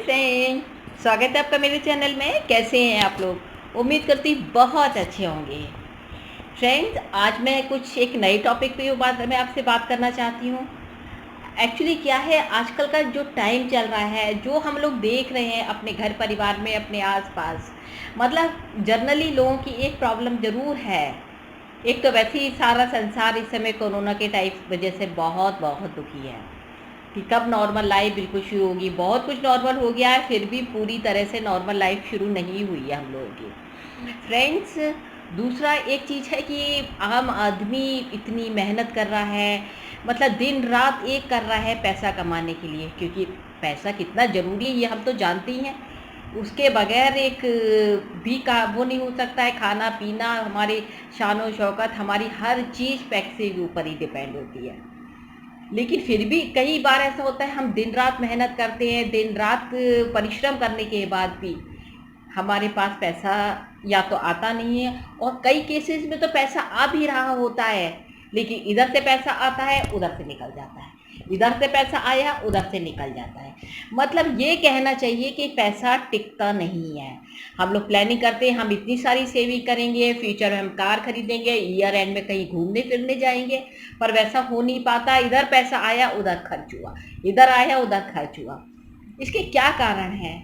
Friend, स्वागत है आपका मेरे चैनल में। कैसे हैं आप लोग? उम्मीद करती बहुत अच्छे होंगे। फ्रेंड्स, आज मैं कुछ एक नए टॉपिक पे मैं आपसे बात करना चाहती हूँ। एक्चुअली क्या है, आजकल का जो टाइम चल रहा है, जो हम लोग देख रहे हैं अपने घर परिवार में, अपने आसपास, मतलब जनरली लोगों की एक प्रॉब्लम ज़रूर है। एक तो वैसे ही सारा संसार इस समय कोरोना के टाइप वजह से बहुत बहुत दुखी है कि कब नॉर्मल लाइफ बिल्कुल शुरू होगी। बहुत कुछ नॉर्मल हो गया है, फिर भी पूरी तरह से नॉर्मल लाइफ शुरू नहीं हुई है हम लोगों की। फ्रेंड्स, दूसरा एक चीज़ है कि आम आदमी इतनी मेहनत कर रहा है, मतलब दिन रात एक कर रहा है पैसा कमाने के लिए, क्योंकि पैसा कितना ज़रूरी है ये हम तो जानते ही हैं। उसके बगैर एक भी का वो नहीं हो सकता है। खाना पीना, हमारी शान शौकत, हमारी हर चीज़ पैसे के ऊपर ही डिपेंड होती है। लेकिन फिर भी कई बार ऐसा होता है, हम दिन रात मेहनत करते हैं, दिन रात परिश्रम करने के बाद भी हमारे पास पैसा या तो आता नहीं है, और कई केसेस में तो पैसा आ भी रहा होता है, लेकिन इधर से पैसा आता है उधर से निकल जाता है, इधर से पैसा आया उधर से निकल जाता है। मतलब ये कहना चाहिए कि पैसा टिकता नहीं है। हम लोग प्लानिंग करते हैं, हम इतनी सारी सेविंग करेंगे, फ्यूचर में हम कार खरीदेंगे, ईयर एंड में कहीं घूमने फिरने जाएंगे, पर वैसा हो नहीं पाता। इधर पैसा आया उधर खर्च हुआ, इधर आया उधर खर्च हुआ। इसके क्या कारण है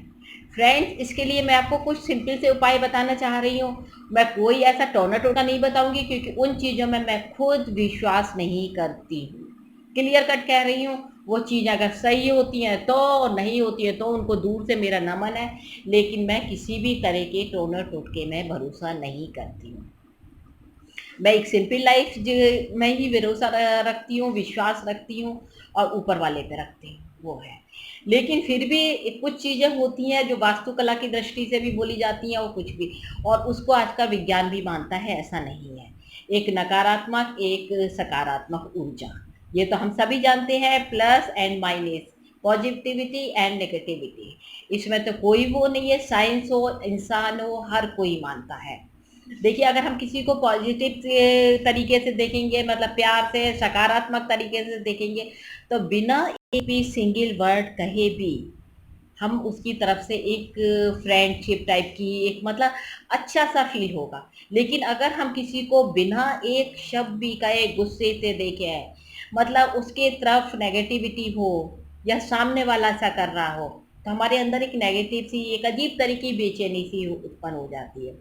फ्रेंड्स? इसके लिए मैं आपको कुछ सिंपल से उपाय बताना चाह रही हूँ। मैं कोई ऐसा टोना टोना नहीं बताऊंगी, क्योंकि उन चीज़ों में मैं खुद विश्वास नहीं करती हूँ। क्लियर कट कह रही हूँ। वो चीज़ अगर सही होती हैं तो, और नहीं होती है तो उनको दूर से मेरा नमन है, लेकिन मैं किसी भी तरह के टोना टोटके में भरोसा नहीं करती हूँ। मैं एक सिंपल लाइफ में ही भरोसा रखती हूँ, विश्वास रखती हूँ, और ऊपर वाले पे रखती हूँ, वो है। लेकिन फिर भी कुछ चीज़ें होती हैं जो वास्तुकला की दृष्टि से भी बोली जाती हैं, और कुछ भी, और उसको आज का विज्ञान भी मानता है, ऐसा नहीं है। एक नकारात्मक, एक सकारात्मक ऊर्जा, ये तो हम सभी जानते हैं। Plus and minus, positivity and negativity, इसमें तो कोई वो नहीं है। साइंस हो, इंसान हो, हर कोई मानता है। देखिए, अगर हम किसी को पॉजिटिव तरीके से देखेंगे, मतलब प्यार से सकारात्मक तरीके से देखेंगे, तो बिना एक भी सिंगल वर्ड कहे भी हम उसकी तरफ से एक फ्रेंडशिप टाइप की, एक मतलब अच्छा सा फील होगा। लेकिन अगर हम किसी को बिना एक शब्द भी कहे गुस्से से देखे, मतलब उसके तरफ नेगेटिविटी हो, या सामने वाला ऐसा कर रहा हो, तो हमारे अंदर एक नेगेटिव सी, एक अजीब तरह की बेचैनी सी उत्पन्न हो जाती है।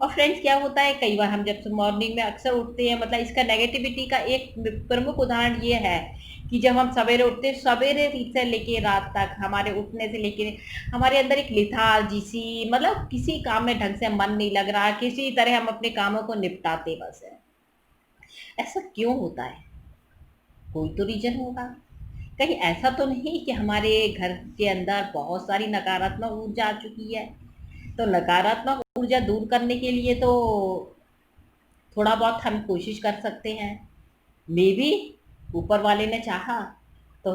और फ्रेंड्स, क्या होता है, कई बार हम जब मॉर्निंग में अक्सर उठते हैं, मतलब इसका नेगेटिविटी का एक प्रमुख उदाहरण ये है कि जब हम सवेरे उठते हैं, सवेरे से लेके रात तक, हमारे उठने से लेके हमारे अंदर एक लिथार्जी सी, मतलब किसी काम में ढंग से मन नहीं लग रहा, किसी तरह हम अपने कामों को निपटाते बस है। ऐसा क्यों होता है? कोई तो रीजन होगा। कहीं ऐसा तो नहीं कि हमारे घर के अंदर बहुत सारी नकारात्मक ऊर्जा आ चुकी है? तो नकारात्मक ऊर्जा दूर करने के लिए तो थोड़ा बहुत हम कोशिश कर सकते हैं। मे बी ऊपर वाले ने चाहा तो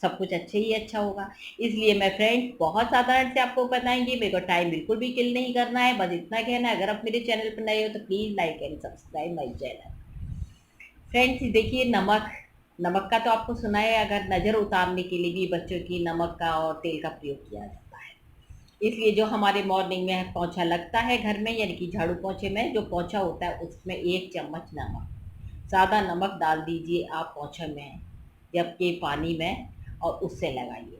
सब कुछ अच्छे ही अच्छा होगा। इसलिए मैं फ्रेंड्स बहुत साधारण से आपको बताएंगी, मेरे को टाइम बिल्कुल भी किल नहीं करना है, बस इतना कहना है। अगर आप मेरे चैनल पर नए हो तो please like and subscribe my channel. Friends, देखिए, नमक, नमक का तो आपको सुना है, अगर नज़र उतारने के लिए भी बच्चों की नमक का और तेल का प्रयोग किया जाता है। इसलिए जो हमारे मॉर्निंग में पोंछा लगता है घर में, यानी कि झाड़ू पोंछे में जो पोंछा होता है, उसमें 1 चम्मच नमक, सादा नमक डाल दीजिए आप पोंछे में, जबकि पानी में, और उससे लगाइए।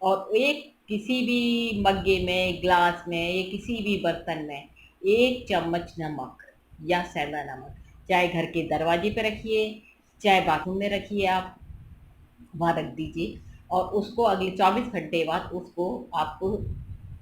और एक किसी भी मग्गे में, ग्लास में, या किसी भी बर्तन में 1 चम्मच नमक या सैंधा नमक, चाहे घर के दरवाजे पे रखिए, चाहे बाथरूम में रखिए, आप वहाँ रख दीजिए। और उसको अगले 24 घंटे बाद उसको आप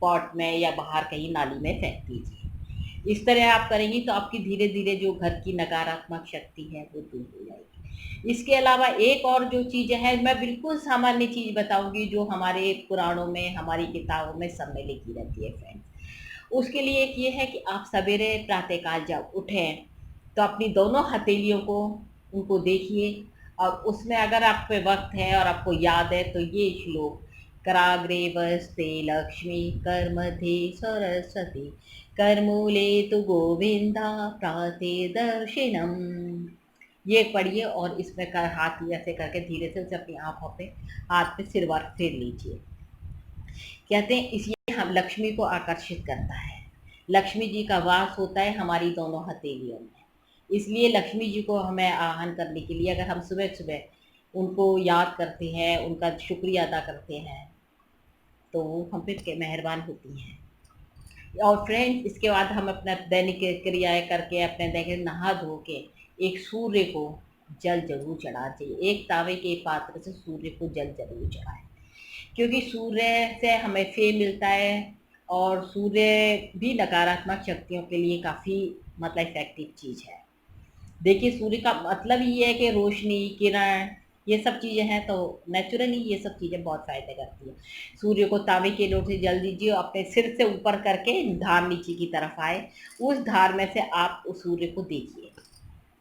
पॉट में या बाहर कहीं नाली में फेंक दीजिए। इस तरह आप करेंगी तो आपकी धीरे धीरे जो घर की नकारात्मक शक्ति है वो दूर हो जाएगी। इसके अलावा एक और जो चीज़ है, मैं बिल्कुल सामान्य चीज़ बताऊंगी जो हमारे पुराणों में, हमारी किताबों में सब में लिखी रहती है फ्रेंड्स। उसके लिए एक ये है कि आप सवेरे प्रातःकाल जब उठें तो अपनी दोनों हथेलियों को, उनको देखिए, और उसमें अगर आप पे वक्त है और आपको याद है तो ये श्लोक, कराग्रे वस्ते लक्ष्मी कर्मध्ये सरस्वती करमूले तु गोविंदा प्राते दर्शिनम, ये पढ़िए। और इसमें हाथ ऐसे करके धीरे से उसे अपनी आंखों पे, हाथ पे सिरवार फेर लीजिए। कहते हैं इसलिए हम लक्ष्मी को आकर्षित करता है। लक्ष्मी जी का वास होता है हमारी दोनों हथेलियों में। इसलिए लक्ष्मी जी को हमें आह्वान करने के लिए अगर हम सुबह-सुबह उनको याद करते हैं, उनका शुक्रिया अदा करते हैं, तो वो हम पे के मेहरबान होती हैं। और फ्रेंड्स इसके बाद हम अपना दैनिक क्रियाएँ करके अपने दैनिक नहा धो के एक सूर्य को जल ज़रूर चढ़ाना चाहिए। एक तांबे के पात्र से सूर्य को जल ज़रूर चढ़ाएँ। क्योंकि सूर्य से हमें फेम मिलता है और सूर्य भी नकारात्मक शक्तियों के लिए काफ़ी मतलब इफ़ेक्टिव चीज़ है। देखिए सूर्य का मतलब ये है कि रोशनी, किरण ये सब चीज़ें हैं तो नेचुरली ये सब चीज़ें बहुत फ़ायदे करती हैं। सूर्य को तांबे के लोटे से जल दीजिए और अपने सिर से ऊपर करके धार नीचे की तरफ आए, उस धार में से आप उस सूर्य को देखिए।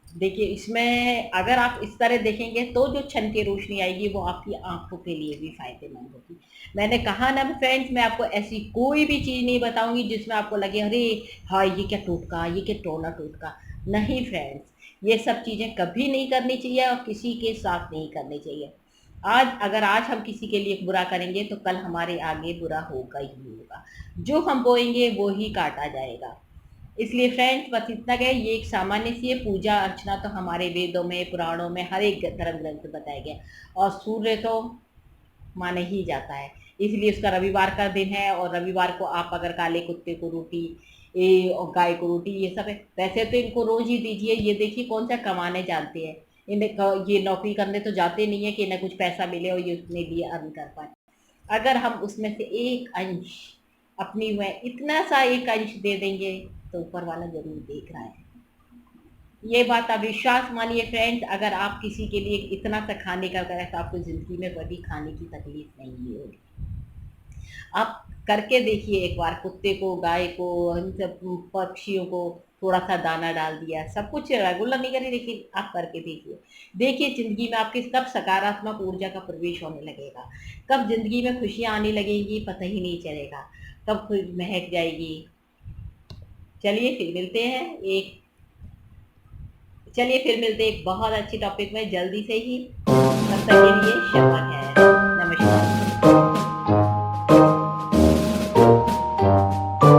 देखिए इसमें अगर आप इस तरह देखेंगे तो जो क्षण की रोशनी आएगी वो आपकी आँखों के लिए भी फ़ायदेमंद होगी। मैंने कहा ना फ्रेंड्स मैं आपको ऐसी कोई भी चीज़ नहीं बताऊँगी जिसमें आपको लगे अरे! हाँ, ये क्या टोटका, ये क्या टोना टोटका। नहीं फ्रेंड्स, ये सब चीज़ें कभी नहीं करनी चाहिए और किसी के साथ नहीं करनी चाहिए। अगर आज हम किसी के लिए बुरा करेंगे तो कल हमारे आगे बुरा होगा ही होगा। जो हम बोएँगे वो ही काटा जाएगा। इसलिए फ्रेंड्स बस इतना क्या है, ये एक सामान्य सी है। पूजा अर्चना तो हमारे वेदों में, पुराणों में, हर एक धर्म ग्रंथ में बताया गया और सूर्य तो माना ही जाता है। इसलिए उसका रविवार का दिन है और रविवार को आप अगर काले कुत्ते को रोटी और गाय को रोटी ये सब है। वैसे तो इनको रोज़ ही दीजिए। ये देखिए कौन-सा कमाने जाते हैं। इन्हें क ये नौकरी करने तो जाते नहीं है कि इन्हें कुछ पैसा मिले और ये अपने लिए अर्न कर पाएँ। अगर हम उसमें से एक अंश अपनी में इतना सा एक अंश दे देंगे तो ऊपर वाला ज़रूर देख रहा है। ये बात आप विश्वास मानिए फ्रेंड्स, अगर आप किसी के लिए इतना सा खाने का करें तो आपको ज़िंदगी में कभी खाने की तकलीफ़ नहीं होगी। आप करके देखिए एक बार, कुत्ते को, गाय को, इन सब पक्षियों को थोड़ा-सा दाना डाल दिया, सब कुछ रेगुलर नहीं करें लेकिन आप करके देखिए। देखिए ज़िंदगी में आपकी कब सकारात्मक ऊर्जा का प्रवेश होने लगेगा, कब ज़िंदगी में खुशियाँ आने लगेंगी पता ही नहीं चलेगा, कब खुद महक जाएगी। चलिए फिर मिलते हैं एक चलिए फिर मिलते हैं एक बहुत अच्छी टॉपिक में जल्दी से ही। तब तक के लिए शब्बा खैर। नमस्कार।